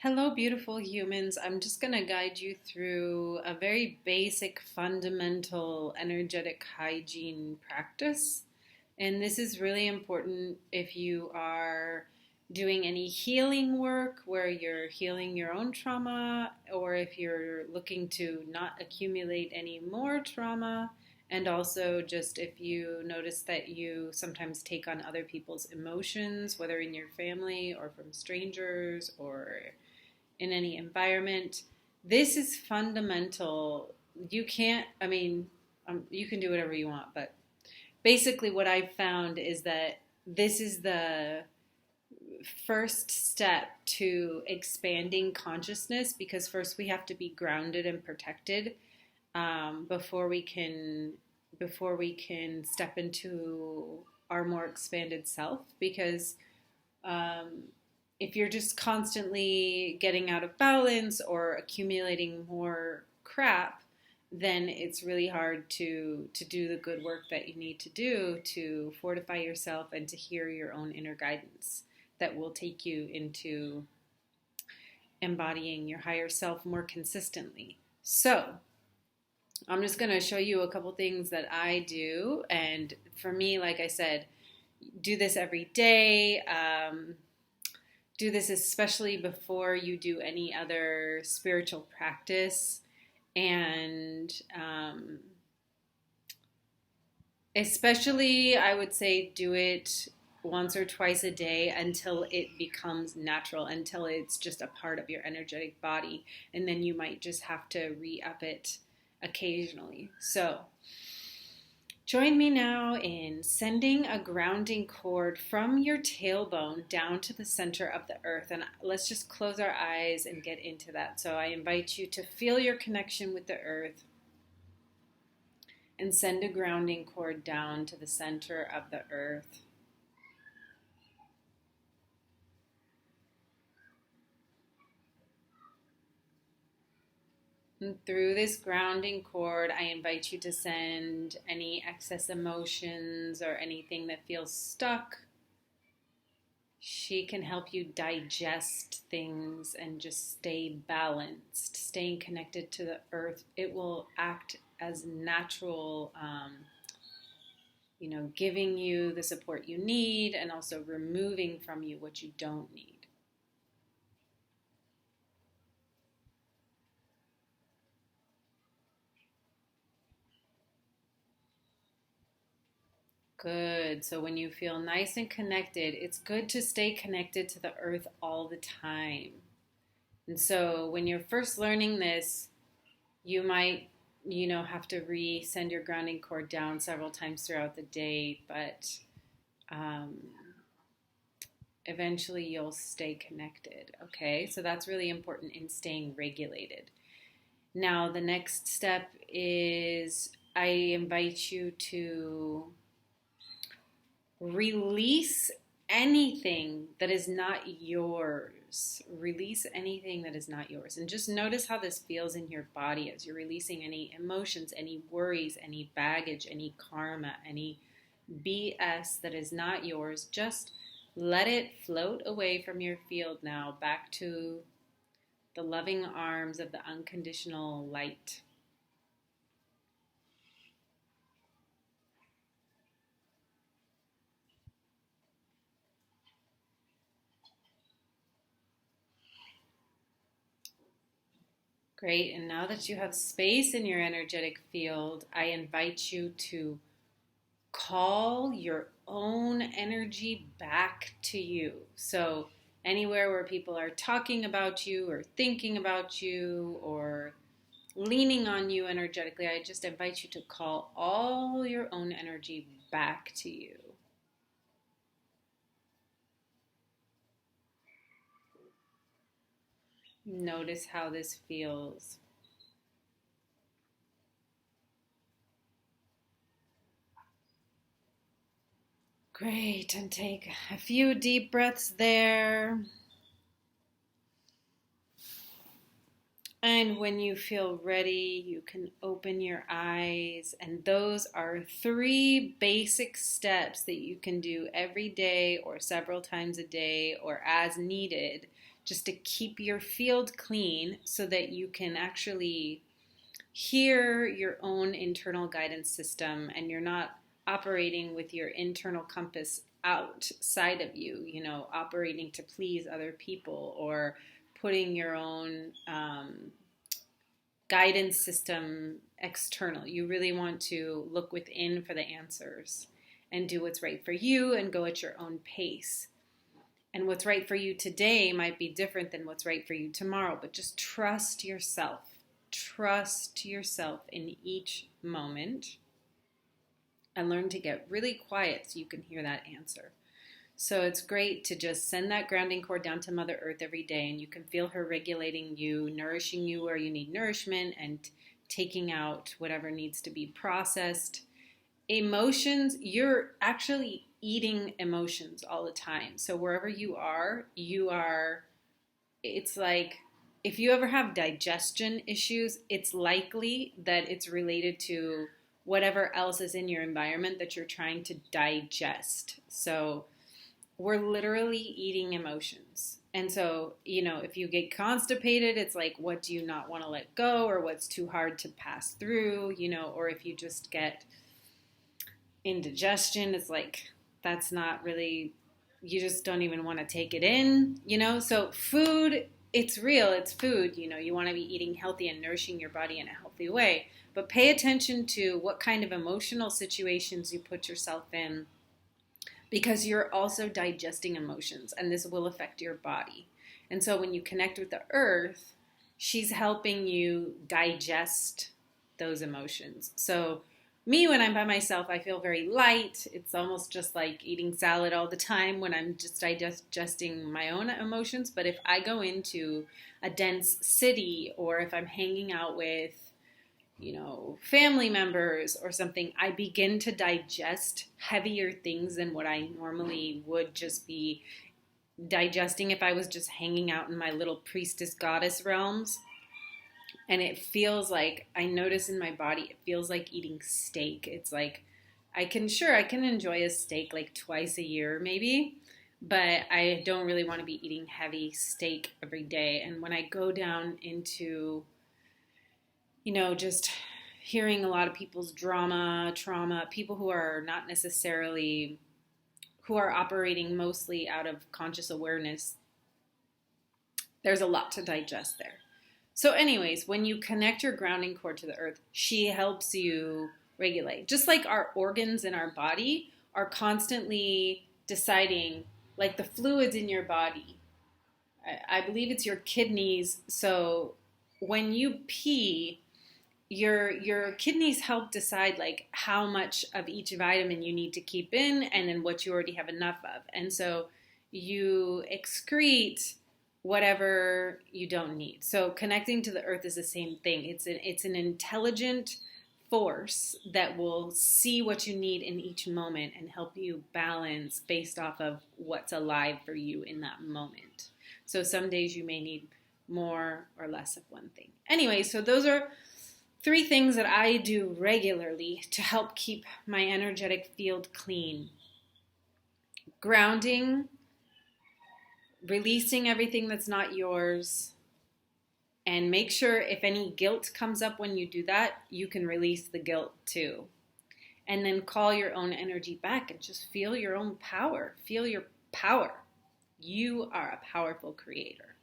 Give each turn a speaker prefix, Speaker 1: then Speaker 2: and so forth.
Speaker 1: Hello, beautiful humans. I'm just going to guide you through a very basic, fundamental energetic hygiene practice. And this is really important if you are doing any healing work where you're healing your own trauma, or if you're looking to not accumulate any more trauma. And also, just if you notice that you sometimes take on other people's emotions, whether in your family or from strangers or in any environment. This is fundamental. You can't, you can do whatever you want, but basically, what I've found is that this is the first step to expanding consciousness because first we have to be grounded and protected before we can step into our more expanded self because um, if you're just constantly getting out of balance or accumulating more crap, then it's really hard to do the good work that you need to do to fortify yourself and to hear your own inner guidance that will take you into embodying your higher self more consistently. So, I'm just going to show you a couple things that I do. And for me, like I said, do this every day. Do this especially before you do any other spiritual practice. And especially, I would say, do it once or twice a day until it becomes natural, until it's just a part of your energetic body. And then you might just have to re-up it occasionally. So, join me now in sending a grounding cord from your tailbone down to the center of the earth. And let's just close our eyes and get into that. So I invite you to feel your connection with the earth and send a grounding cord down to the center of the earth. And through this grounding cord, I invite you to send any excess emotions or anything that feels stuck. She can help you digest things and just stay balanced, staying connected to the earth. It will act as natural, giving you the support you need and also removing from you what you don't need. Good. So when you feel nice and connected, it's good to stay connected to the earth all the time. And so when you're first learning this, you might, have to send your grounding cord down several times throughout the day, but um, eventually you'll stay connected. Okay. So that's really important in staying regulated. Now, the next step is I invite you to release anything that is not yours. Release anything that is not yours. And just notice how this feels in your body as you're releasing any emotions, any worries, any baggage, any karma, any BS that is not yours. Just let it float away from your field now back to the loving arms of the unconditional light. Great. And now that you have space in your energetic field, I invite you to call your own energy back to you. So, anywhere where people are talking about you or thinking about you or leaning on you energetically, I just invite you to call all your own energy back to you. Notice how this feels. Great, and take a few deep breaths there. And when you feel ready, you can open your eyes. And those are 3 basic steps that you can do every day or several times a day or as needed just to keep your field clean so that you can actually hear your own internal guidance system and you're not operating with your internal compass outside of you, operating to please other people or putting your own guidance system external. You really want to look within for the answers and do what's right for you and go at your own pace. And what's right for you today might be different than what's right for you tomorrow, but just trust yourself. Trust yourself in each moment and learn to get really quiet so you can hear that answer. So it's great to just send that grounding cord down to Mother Earth every day, and you can feel her regulating you, nourishing you where you need nourishment, and taking out whatever needs to be processed. Emotions, you're actually eating emotions all the time. So wherever you are, it's like if you ever have digestion issues, it's likely that it's related to whatever else is in your environment that you're trying to digest. So we're literally eating emotions. And so, if you get constipated, it's like, what do you not want to let go, or what's too hard to pass through, or if you just get indigestion, it's like, that's not really, you just don't even want to take it in, So food, it's real, it's food, you want to be eating healthy and nourishing your body in a healthy way. But pay attention to what kind of emotional situations you put yourself in, because you're also digesting emotions, and this will affect your body. And so when you connect with the earth, she's helping you digest those emotions. So me, when I'm by myself, I feel very light. It's almost just like eating salad all the time when I'm just digesting my own emotions. But if I go into a dense city, or if I'm hanging out with family members or something, I begin to digest heavier things than what I normally would just be digesting if I was just hanging out in my little priestess goddess realms. And it feels like, I notice in my body, it feels like eating steak. It's like, I can enjoy a steak like twice a year maybe, but I don't really want to be eating heavy steak every day. And when I go down into just hearing a lot of people's trauma, people who are not necessarily, who are operating mostly out of conscious awareness, there's a lot to digest there. So anyways, when you connect your grounding cord to the earth, she helps you regulate. Just like our organs in our body are constantly deciding, like the fluids in your body, I believe it's your kidneys. So when you pee, your kidneys help decide like how much of each vitamin you need to keep in, and then what you already have enough of. And so you excrete whatever you don't need. So connecting to the earth is the same thing. It's an intelligent force that will see what you need in each moment and help you balance based off of what's alive for you in that moment. So some days you may need more or less of one thing. Anyway, so those are 3 things that I do regularly to help keep my energetic field clean. Grounding, releasing everything that's not yours, and make sure if any guilt comes up when you do that, you can release the guilt too. And then call your own energy back and just feel your own power. Feel your power. You are a powerful creator.